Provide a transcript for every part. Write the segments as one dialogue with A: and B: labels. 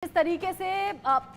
A: इस तरीके से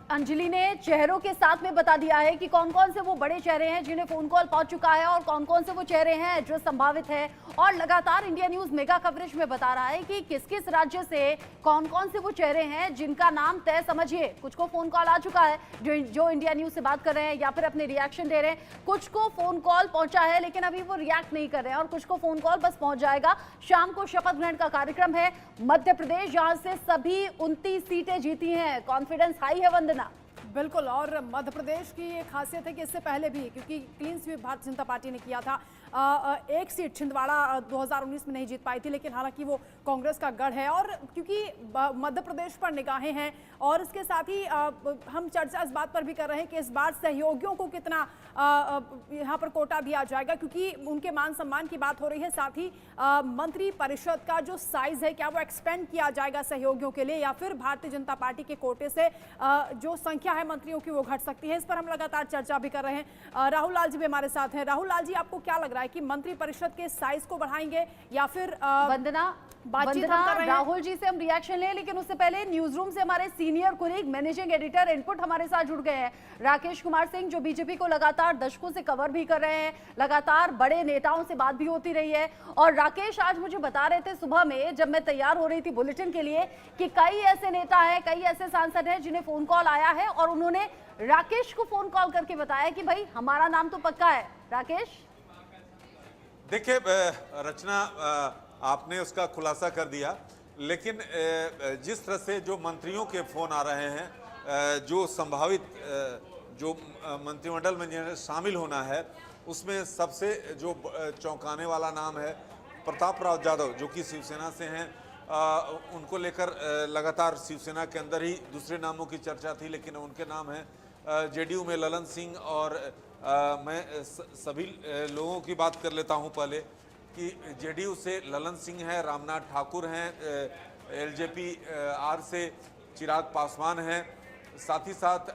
A: अंजलि ने चेहरों के साथ में बता दिया है कि कौन कौन से वो बड़े चेहरे हैं जिन्हें फोन कॉल पहुंच चुका है और कौन कौन से वो चेहरे हैं जो संभावित है। और लगातार इंडिया न्यूज मेगा कवरेज में बता रहा है कि किस किस राज्य से कौन कौन से वो चेहरे हैं जिनका नाम तय समझिए। कुछ को फोन कॉल आ चुका है जो इंडिया न्यूज से बात कर रहे हैं या फिर अपने रिएक्शन दे रहे हैं, कुछ को फोन कॉल पहुंचा है लेकिन अभी वो रिएक्ट नहीं कर रहे हैं, और कुछ को फोन कॉल बस पहुंच जाएगा। शाम को शपथ ग्रहण का कार्यक्रम है। मध्य प्रदेश जहां से सभी 29 सीटें जीती हैं, कॉन्फिडेंस हाई है वंदना।
B: बिल्कुल, और मध्य प्रदेश की ये खासियत है कि इससे पहले भी, क्योंकि clean sweep Bharatiya Janata party ने किया था, एक सीट छिंदवाड़ा 2019 में नहीं जीत पाई थी, लेकिन हालांकि वो कांग्रेस का गढ़ है। और क्योंकि मध्य प्रदेश पर निगाहें हैं और इसके साथ ही हम चर्चा इस बात पर भी कर रहे हैं कि इस बार सहयोगियों को कितना यहाँ पर कोटा दिया जाएगा, क्योंकि उनके मान सम्मान की बात हो रही है। साथ ही मंत्री परिषद का जो साइज है, क्या वो एक्सपेंड किया जाएगा सहयोगियों के लिए, या फिर भारतीय जनता पार्टी के कोटे से जो संख्या है मंत्रियों की वो घट सकती है। इस पर हम लगातार चर्चा भी कर रहे हैं। राहुल लाल जी भी हमारे साथ हैं। राहुल लाल जी, आपको क्या लग रहा है कि मंत्री परिषद के साइज को बढ़ाएंगे या फिर
A: वंदना राहुल जी से हम रिएक्शन लें, लेकिन उससे पहले न्यूज रूम से हमारे senior colleague managing editor input हमारे साथ जुड़ गए हैं। राकेश कुमार सिंह, जो बीजेपी को लगातार दशकों से कवर भी कर रहे हैं, लगातार बड़े नेताओं से बात भी होती रही है। और राकेश आज मुझे बता रहे थे सुबह में जब मैं तैयार हो रही थी बुलेटिन के लिए कि कई ऐसे नेता हैं, कई ऐसे सांसद हैं जिन्हें फोन कॉल आया है और उन्होंने राकेश को फोन कॉल करके बताया कि भाई हमारा नाम तो पक्का है। राकेश,
C: देखिए रचना, आपने उसका खुलासा कर दिया, लेकिन जिस तरह से जो मंत्रियों के फोन आ रहे हैं, जो संभावित जो मंत्रिमंडल में जिन्हें शामिल होना है, उसमें सबसे जो चौंकाने वाला नाम है प्रताप राव जाधव, जो कि शिवसेना से हैं। उनको लेकर लगातार शिवसेना के अंदर ही दूसरे नामों की चर्चा थी, लेकिन उनके नाम हैं जेडीयू में ललन सिंह। और मैं सभी लोगों की बात कर लेता हूं पहले कि जेडीयू से ललन सिंह है, रामनाथ ठाकुर हैं, एलजेपी आर से चिराग पासवान हैं, साथ ही साथ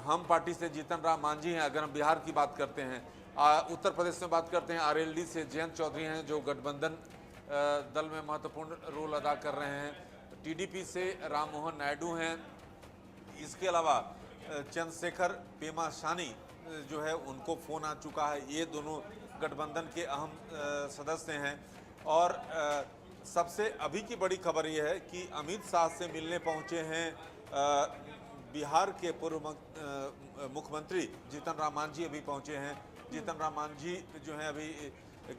C: हम पार्टी से जीतन राम मांझी हैं। अगर हम बिहार की बात करते हैं, उत्तर प्रदेश में बात करते हैं, आरएलडी से जयंत चौधरी हैं जो गठबंधन दल में महत्वपूर्ण रोल अदा कर रहे हैं। टीडीपी से राम मोहन नायडू हैं। इसके अलावा चंद्रशेखर पेमा शानी जो है उनको फोन आ चुका है। ये दोनों गठबंधन के अहम सदस्य हैं। और सबसे अभी की बड़ी खबर ये है कि अमित शाह से मिलने पहुंचे हैं बिहार के पूर्व मुख्यमंत्री जीतन राम मांझी। अभी पहुंचे हैं जीतन राम मांझी जो हैं, अभी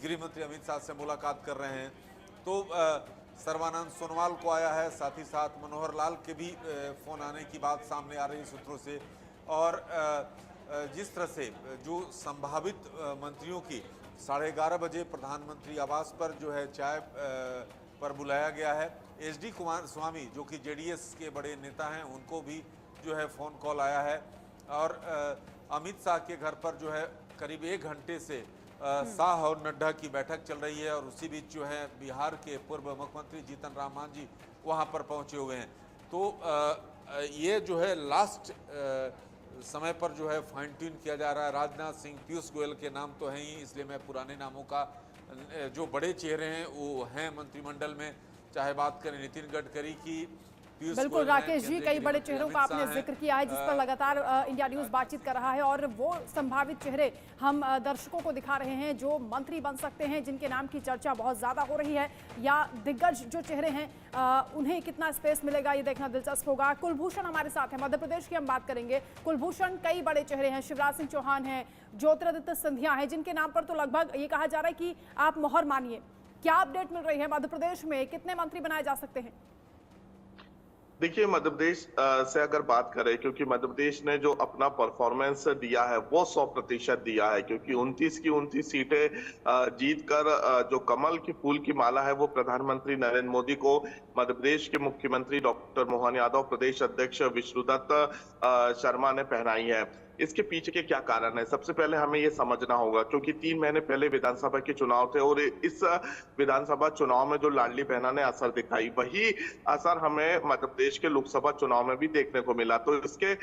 C: गृह मंत्री अमित शाह से मुलाकात कर रहे हैं। तो सर्बानंद सोनोवाल को आया है, साथ ही साथ मनोहर लाल के भी फोन आने की बात सामने आ रही है सूत्रों से। और जिस तरह से जो संभावित मंत्रियों की 11:30 बजे प्रधानमंत्री आवास पर जो है चाय पर बुलाया गया है। एचडी कुमार स्वामी, जो कि जेडीएस के बड़े नेता हैं, उनको भी जो है फ़ोन कॉल आया है। और अमित शाह के घर पर जो है करीब 1 घंटे से शाह और नड्डा की बैठक चल रही है। और उसी बीच जो है बिहार के पूर्व मुख्यमंत्री जीतन राम मांझी वहाँ पर पहुँचे हुए हैं। तो ये जो है लास्ट समय पर जो है फाइन ट्यून किया जा रहा है। राजनाथ सिंह, पीयूष गोयल के नाम तो हैं ही, इसलिए मैं पुराने नामों का जो बड़े चेहरे हैं वो हैं मंत्रिमंडल में, चाहे बात करें नितिन गडकरी की,
B: बिल्कुल राकेश जी, कई बड़े चेहरों का आपने जिक्र किया है जिस पर लगातार इंडिया न्यूज बातचीत कर रहा है। और वो संभावित चेहरे हम दर्शकों को दिखा रहे हैं जो मंत्री बन सकते हैं, जिनके नाम की चर्चा बहुत ज्यादा हो रही है, या दिग्गज जो चेहरे हैं उन्हें कितना स्पेस मिलेगा ये देखना दिलचस्प होगा। कुलभूषण हमारे साथ है, मध्य प्रदेश की हम बात करेंगे। कुलभूषण, कई बड़े चेहरे हैं, शिवराज सिंह चौहान हैं, ज्योतिरादित्य सिंधिया हैं, जिनके नाम पर तो लगभग ये कहा जा रहा है कि आप मोहर मानिए। क्या अपडेट मिल रही है मध्य प्रदेश में, कितने मंत्री बनाए जा सकते हैं?
D: देखिए, मध्य प्रदेश से अगर बात करें, क्योंकि मध्य प्रदेश ने जो अपना परफॉर्मेंस दिया है वो 100% दिया है, क्योंकि 29 की 29 सीटें जीतकर जो कमल की फूल की माला है वो प्रधानमंत्री नरेंद्र मोदी को मध्य प्रदेश के मुख्यमंत्री डॉक्टर मोहन यादव, प्रदेश अध्यक्ष विष्णुदत्त शर्मा ने पहनाई है। इसके पीछे के क्या कारण है? सबसे पहले हमें ये समझना होगा, क्योंकि 3 महीने पहले विधानसभा के चुनाव थे और इस विधानसभा चुनाव में जो लाडली बहना ने असर दिखाई, वही असर हमें मध्य प्रदेश के लोकसभा चुनाव में भी देखने को मिला। तो इसके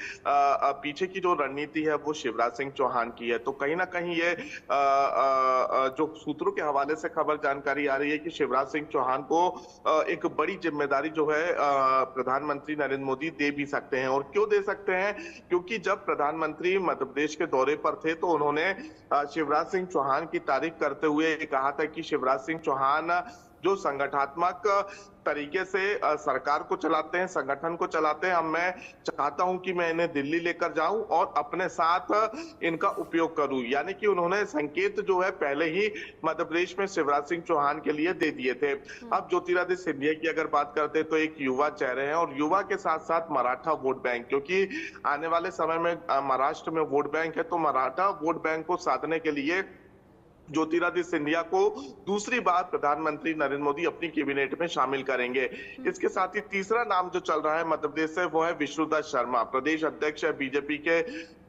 D: पीछे की जो रणनीति है वो शिवराज सिंह चौहान की है। तो कहीं ना कहीं ये जो सूत्रों के हवाले से खबर जानकारी आ रही है कि शिवराज सिंह चौहान को एक बड़ी जिम्मेदारी जो है प्रधानमंत्री नरेंद्र मोदी दे भी सकते हैं। और क्यों दे सकते हैं? क्योंकि जब प्रधानमंत्री मध्य प्रदेश के दौरे पर थे तो उन्होंने शिवराज सिंह चौहान की तारीफ करते हुए कहा था कि शिवराज सिंह चौहान जो संगठनात्मक तरीके से सरकार को चलाते हैं, संगठन को चलाते हैं, अब मैं चाहता हूं कि मैं इन्हें दिल्ली लेकर जाऊं और अपने साथ इनका उपयोग करूं। यानी कि उन्होंने संकेत जो है पहले ही मध्य प्रदेश में शिवराज सिंह चौहान के लिए दे दिए थे। अब ज्योतिरादित्य सिंधिया की अगर बात करते हैं तो एक युवा चेहरे हैं और युवा के साथ साथ मराठा वोट बैंक, क्योंकि आने वाले समय में महाराष्ट्र में वोट बैंक है, तो मराठा वोट बैंक को साधने के लिए ज्योतिरादित्य सिंधिया को दूसरी बार प्रधानमंत्री नरेंद्र मोदी अपनी कैबिनेट में शामिल करेंगे। इसके साथ ही तीसरा नाम जो चल रहा है मध्य प्रदेश से वो है विष्णुदत्त शर्मा, प्रदेश अध्यक्ष है बीजेपी के।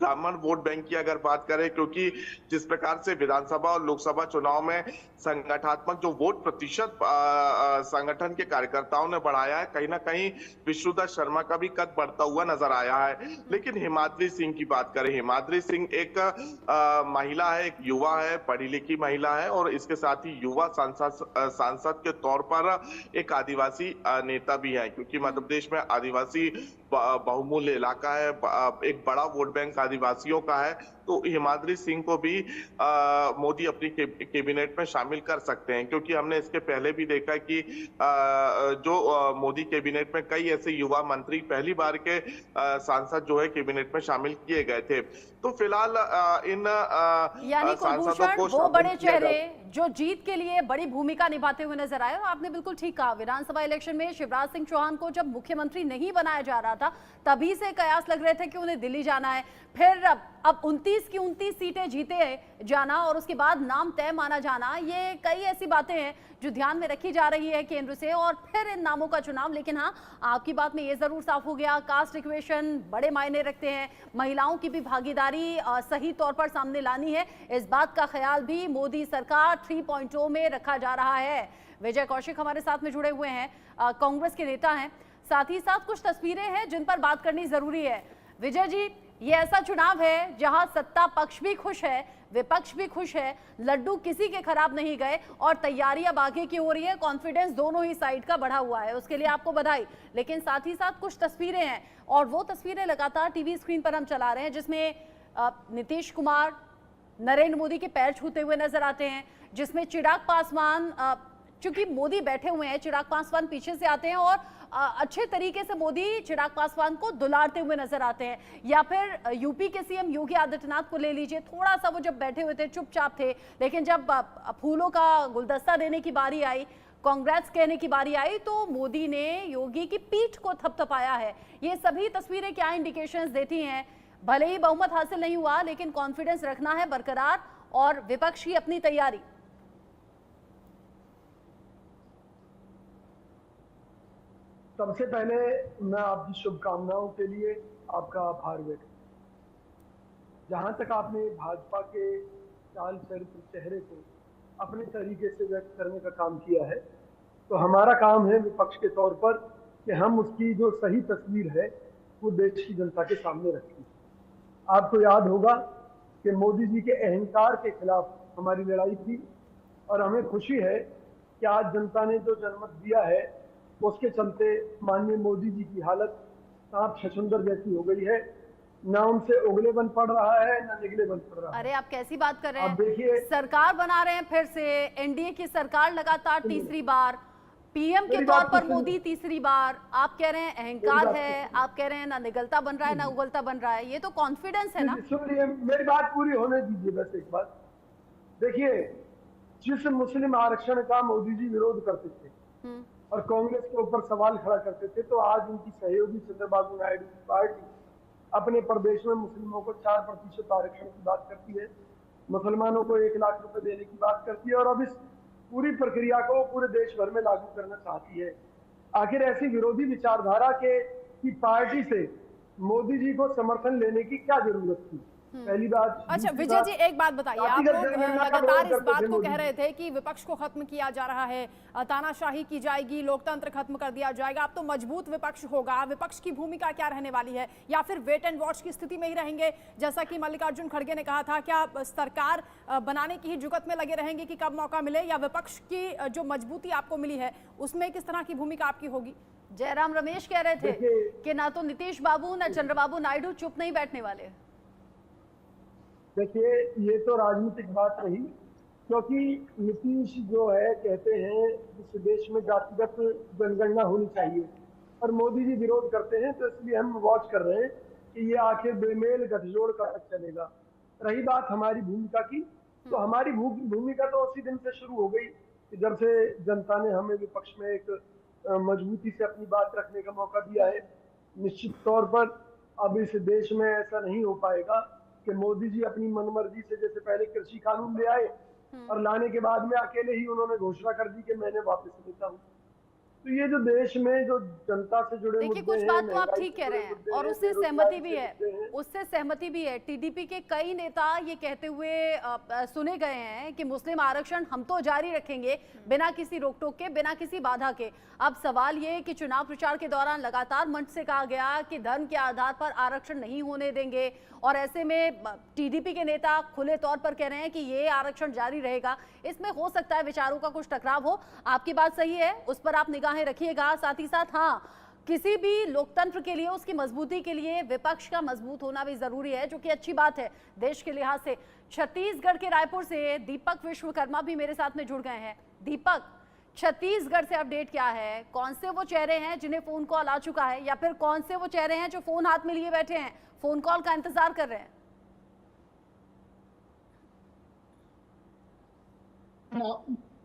D: ब्राह्मण वोट बैंक की अगर बात करें, क्योंकि जिस प्रकार से विधानसभा और लोकसभा चुनाव में संगठनात्मक जो वोट प्रतिशत संगठन के कार्यकर्ताओं ने बढ़ाया है, कहीं ना कहीं विष्णुदत्त शर्मा का भी कद बढ़ता हुआ नजर आया है। लेकिन हिमाद्री सिंह की बात करें, हिमाद्री सिंह एक महिला है, एक युवा है, पढ़ी लिखी महिला है और इसके साथ ही युवा सांसद के तौर पर एक आदिवासी नेता भी है, क्योंकि मध्य प्रदेश में आदिवासी बहुमूल्य इलाका है, एक बड़ा वोट बैंक आदिवासियों का है। तो हिमाद्री सिंह को भी मोदी अपनी कैबिनेट में शामिल कर सकते हैं, क्योंकि हमने इसके पहले भी देखा कि जो मोदी कैबिनेट में कई ऐसे युवा मंत्री पहली बार के सांसद जो है कैबिनेट में शामिल किए गए थे। तो फिलहाल इन
A: यानी
D: सांसदों को
A: वो बड़े चेहरे जो जीत के लिए बड़ी भूमिका निभाते हुए नजर आए। और आपने बिल्कुल ठीक कहा, विधानसभा इलेक्शन में शिवराज सिंह चौहान को जब मुख्यमंत्री नहीं बनाया जा रहा था तभी से कयास लग रहे थे कि उन्हें दिल्ली जाना है, फिर अब 29 की 29 सीटें जीते जाना और उसके बाद नाम तय माना जाना, ये कई ऐसी बातें हैं जो ध्यान में रखी जा रही है केंद्र से और फिर इन नामों का चुनाव। लेकिन हाँ, आपकी बात में ये जरूर साफ हो गया, कास्ट इक्वेशन बड़े मायने रखते हैं, महिलाओं की भी भागीदारी सही तौर पर सामने लानी है। इस बात का ख्याल भी मोदी सरकार 3.0 में रखा जा रहा है। विजय कौशिक हमारे साथ में जुड़े हुए हैं, कांग्रेस के नेता हैं, साथ ही साथ कुछ तस्वीरें हैं जिन पर बात करनी जरूरी है। विजय जी, ये ऐसा चुनाव है जहां सत्ता पक्ष भी खुश है, विपक्ष भी खुश है, लड्डू किसी के खराब नहीं गए और तैयारी अब आगे की हो रही है, कॉन्फिडेंस दोनों ही साइड का बढ़ा हुआ है, उसके लिए आपको बधाई। लेकिन साथ ही साथ कुछ तस्वीरें हैं और वो तस्वीरें लगातार टीवी स्क्रीन पर हम चला रहे हैं जिसमें नीतीश कुमार नरेंद्र मोदी के पैर छूते हुए नजर आते हैं, जिसमें चिराग पासवान, चूंकि मोदी बैठे हुए हैं, चिराग पासवान पीछे से आते हैं और अच्छे तरीके से मोदी चिराग पासवान को दुलारते हुए नजर आते हैं। या फिर यूपी के सीएम योगी आदित्यनाथ को ले लीजिए, थोड़ा सा वो जब बैठे हुए थे चुपचाप थे, लेकिन जब फूलों का गुलदस्ता देने की बारी आई, कांग्रेस कहने की बारी आई, तो मोदी ने योगी की पीठ को थपथपाया है। ये सभी तस्वीरें क्या इंडिकेशंस देती हैं? भले ही बहुमत हासिल नहीं हुआ लेकिन कॉन्फिडेंस रखना है बरकरार और विपक्ष की अपनी तैयारी।
E: सबसे पहले मैं आपकी शुभकामनाओं के लिए आपका आभार व्यक्त। जहां तक आपने भाजपा के चाल चरित्र चेहरे को अपने तरीके से व्यक्त करने का काम किया है, तो हमारा काम है विपक्ष के तौर पर कि हम उसकी जो सही तस्वीर है वो देश की जनता के सामने रखें। आपको याद होगा कि मोदी जी के अहंकार के खिलाफ हमारी लड़ाई थी और हमें खुशी है कि आज जनता ने जो जनमत दिया है उसके चलते माननीय मोदी जी की हालत सांप छछूंदर जैसी हो गई है, ना उनसे उगले बन पड़ रहा है ना निगले बन पड़ रहा है।
A: अरे आप कैसी बात कर रहे हैं?
E: देखिए,
A: सरकार बना रहे हैं फिर से, एनडीए की सरकार लगातार तीसरी बार, पीएम के तौर पर मोदी तीसरी बार, आप कह रहे हैं अहंकार है, आप कह रहे हैं ना निगलता बन रहा है ना उगलता बन रहा है, ये तो कॉन्फिडेंस है ना?
E: सुनिए, मेरी बात पूरी होने दीजिए बस एक बात। देखिए, जिस मुस्लिम आरक्षण का मोदी जी विरोध करते थे और कांग्रेस के ऊपर सवाल खड़ा करते थे, तो आज उनकी सहयोगी चंद्रबाबू नायडू की पार्टी अपने प्रदेश में मुस्लिमों को 4% आरक्षण की बात करती है, मुसलमानों को 1 लाख रुपए देने की बात करती है और अब इस पूरी प्रक्रिया को पूरे देश भर में लागू करना चाहती है। आखिर ऐसी विरोधी विचारधारा की पार्टी से मोदी जी को समर्थन लेने की क्या जरूरत थी? पहली बात।
B: अच्छा
E: दूसरी
B: विजय
E: बात,
B: जी, एक बात बताइए, आप
E: जातिगत
B: लोग
E: जनगणना का
B: लगातार
E: विरोध
B: इस
E: करते
B: बात
E: थे
B: को
E: मोदी
B: कह
E: जी।
B: रहे थे कि विपक्ष को खत्म किया जा रहा है, तानाशाही की जाएगी, लोकतंत्र खत्म कर दिया जाएगा। अब तो मजबूत विपक्ष होगा, विपक्ष की भूमिका क्या रहने वाली है, या फिर वेट एंड वॉच की स्थिति में ही रहेंगे? जैसा कि मल्लिकार्जुन खड़गे ने कहा था, क्या सरकार बनाने की ही जुगत में लगे रहेंगे कि कब मौका मिले, या विपक्ष की जो मजबूती आपको मिली है उसमें किस तरह की भूमिका आपकी होगी?
A: जयराम रमेश कह रहे थे कि ना तो नीतीश बाबू ना चंद्रबाबू नायडू चुप नहीं बैठने वाले।
E: देखिए, ये तो राजनीतिक बात रही, क्योंकि नीतीश जो है कहते हैं इस देश में जातिगत जनगणना होनी चाहिए, और मोदी जी विरोध करते हैं, तो इसलिए हम वॉच कर रहे हैं कि ये आखिर बेमेल गठजोड़ कब तक चलेगा। रही बात हमारी भूमिका की, तो हमारी भूमिका तो उसी दिन से शुरू हो गई कि जब से जनता ने हमें विपक्ष में एक मजबूती से अपनी बात रखने का मौका दिया है। निश्चित तौर पर अब इस देश में ऐसा नहीं हो पाएगा कि मोदी जी अपनी मनमर्जी से, जैसे पहले कृषि कानून ले आए और लाने के बाद में अकेले ही उन्होंने घोषणा कर दी कि मैंने वापस लेता हूँ। तो ये जो देश में जो जनता से जुड़े
A: देखिए, कुछ बात तो आप ठीक कह रहे हैं और उससे सहमति भी है, उससे सहमति भी है। टीडीपी के कई नेता ये कहते हुए सुने गए हैं कि मुस्लिम आरक्षण हम तो जारी रखेंगे बिना किसी रोक टोक के, बिना किसी बाधा के। अब सवाल ये कि चुनाव प्रचार के दौरान लगातार मंच से कहा गया कि धर्म के आधार पर आरक्षण नहीं होने देंगे, और ऐसे में टीडीपी के नेता खुले तौर पर कह रहे हैं कि ये आरक्षण जारी रहेगा। इसमें हो सकता है विचारों का कुछ टकराव हो, आपकी बात सही है, उस पर आप निगाहें रखिएगा। साथ ही साथ हाँ, किसी भी लोकतंत्र के लिए, उसकी मजबूती के लिए विपक्ष का मजबूत होना भी जरूरी है, जो कि अच्छी बात है देश के लिहाज से। छत्तीसगढ़ के रायपुर से दीपक विश्वकर्मा भी मेरे साथ में जुड़ गए हैं। दीपक, छत्तीसगढ़ से अपडेट क्या है? कौन से वो चेहरे हैं जिन्हें फोन कॉल आ चुका है, या फिर कौन से वो चेहरे हैं जो फोन हाथ में लिए बैठे हैं, फोन कॉल का इंतजार कर रहे हैं?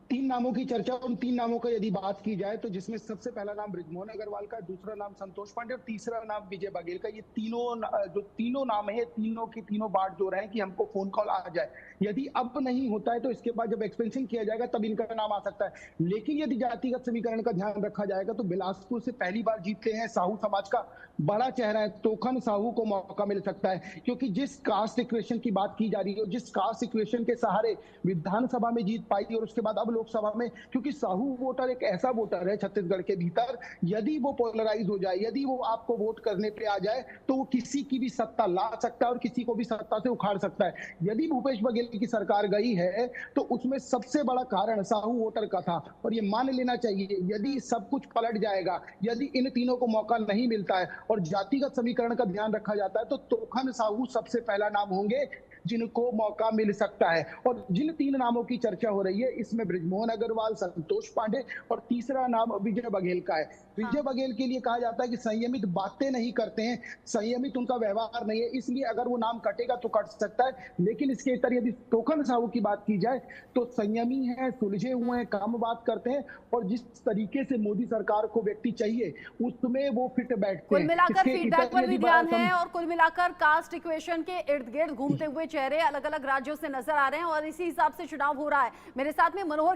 F: तीन नामों की चर्चा, उन तीन नामों का यदि बात की जाए तो जिसमें सबसे पहला नाम बृजमोहन अग्रवाल का, दूसरा नाम संतोष पांडे और तीसरा नाम विजय बघेल का। ये तीनों नाम है, तीनों की तीनों बात जो रहे कि हमको फोन कॉल आ जाए। यदि अब नहीं होता है तो इसके बाद जब एक्सपेंशन किया जाएगा तब इनका नाम आ सकता है। लेकिन यदि जातिगत समीकरण का ध्यान रखा जाएगा तो बिलासपुर से पहली बार जीतते हैं साहू समाज का बड़ा चेहरा है तोखन साहू को मौका मिल सकता है, क्योंकि जिस कास्ट इक्वेशन की बात की जा रही है, जिस कास्ट इक्वेशन के सहारे विधानसभा में जीत पाई और उसके बाद अब लोकसभा में, क्योंकि साहू वोटर एक ऐसा वोटर है छत्तीसगढ़ के भीतर, यदि वो पोलराइज हो जाए, यदि वो आपको वोट करने पे आ जाए तो वो किसी की भी सत्ता ला सकता है और किसी को भी सत्ता से उखाड़ सकता है। यदि भूपेश बघेल की सरकार गई है तो उसमें सबसे बड़ा कारण साहू वोटर का था, और ये मान लेना चाहिए यदि सब कुछ पलट जाएगा, यदि इन तीनों को मौका नहीं मिलता है और जातिगत समीकरण का ध्यान रखा जाता है तो तोखन साहू सबसे पहला नाम होंगे जिनको मौका मिल सकता है। और जिन तीन नामों की चर्चा हो रही है इसमें बृजमोहन अग्रवाल, संतोष पांडे और तीसरा नाम विजय बघेल का है। विजय बघेल के लिए कहा जाता है कि संयमित बातें नहीं करते हैं, संयमित उनका व्यवहार नहीं है, इसलिए अगर वो नाम कटेगा तो कट सकता है। लेकिन इसके इतर यदि तोखन साहू की बात की जाए तो संयमी है, सुलझे हुए हैं, कम बात करते हैं और जिस तरीके से मोदी सरकार को व्यक्ति चाहिए उसमें वो फिट बैठते
A: कुल
F: हैं।
A: मिलाकर
F: इसके
A: फीडबैक
F: इतर
A: पर
F: यदि
A: भी ध्यान
F: बात हम-
A: है, और कुल मिलाकर कास्ट इक्वेशन के इर्द गिर्द घूमते हुए चेहरे अलग अलग राज्यों से नजर आ रहे हैं और इसी हिसाब से चुनाव हो रहा है। मेरे साथ में मनोहर